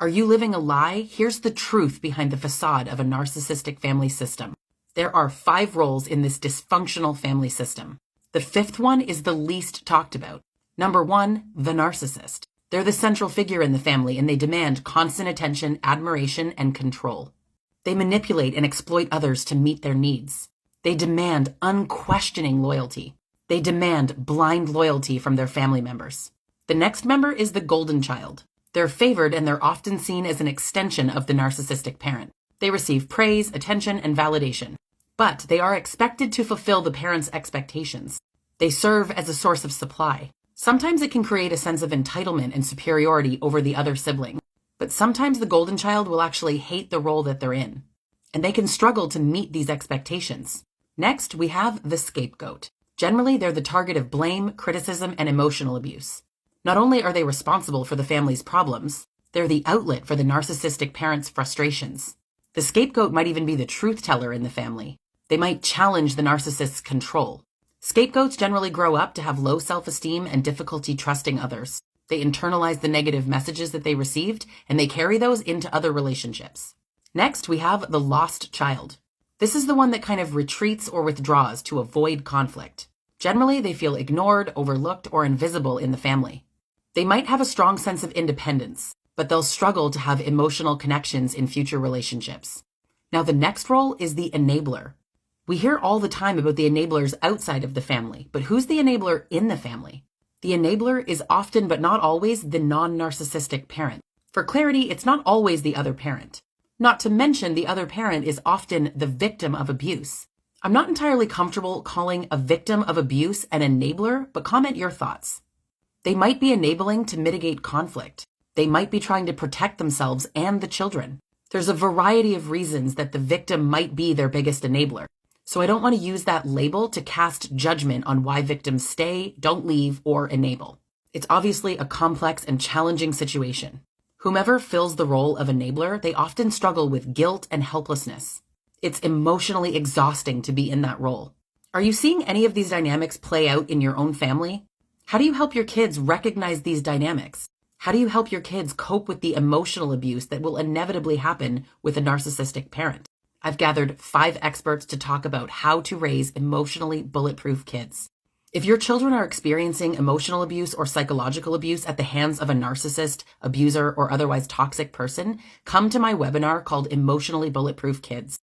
Are you living a lie? Here's the truth behind the facade of a narcissistic family system. There are 5 roles in this dysfunctional family system. The 5th one is the least talked about. Number 1, the narcissist. They're the central figure in the family, and they demand constant attention, admiration, and control. They manipulate and exploit others to meet their needs. They demand unquestioning loyalty. They demand blind loyalty from their family members. The next member is the golden child. They're favored, and they're often seen as an extension of the narcissistic parent. They receive praise, attention, and validation. But they are expected to fulfill the parent's expectations. They serve as a source of supply. Sometimes it can create a sense of entitlement and superiority over the other sibling. But sometimes the golden child will actually hate the role that they're in, and they can struggle to meet these expectations. Next, we have the scapegoat. Generally, they're the target of blame, criticism, and emotional abuse. Not only are they responsible for the family's problems, they're the outlet for the narcissistic parent's frustrations. The scapegoat might even be the truth teller in the family. They might challenge the narcissist's control. Scapegoats generally grow up to have low self-esteem and difficulty trusting others. They internalize the negative messages that they received, and they carry those into other relationships. Next, we have the lost child. This is the one that kind of retreats or withdraws to avoid conflict. Generally, they feel ignored, overlooked, or invisible in the family. They might have a strong sense of independence, but they'll struggle to have emotional connections in future relationships. Now, the next role is the enabler. We hear all the time about the enablers outside of the family, but who's the enabler in the family? The enabler is often, but not always, the non-narcissistic parent. For clarity, it's not always the other parent. Not to mention, the other parent is often the victim of abuse. I'm not entirely comfortable calling a victim of abuse an enabler, but comment your thoughts. They might be enabling to mitigate conflict. They might be trying to protect themselves and the children. There's a variety of reasons that the victim might be their biggest enabler. So I don't want to use that label to cast judgment on why victims stay, don't leave, or enable. It's obviously a complex and challenging situation. Whomever fills the role of enabler, they often struggle with guilt and helplessness. It's emotionally exhausting to be in that role. Are you seeing any of these dynamics play out in your own family? How do you help your kids recognize these dynamics? How do you help your kids cope with the emotional abuse that will inevitably happen with a narcissistic parent? I've gathered 5 experts to talk about how to raise emotionally bulletproof kids. If your children are experiencing emotional abuse or psychological abuse at the hands of a narcissist, abuser, or otherwise toxic person, come to my webinar called Emotionally Bulletproof Kids.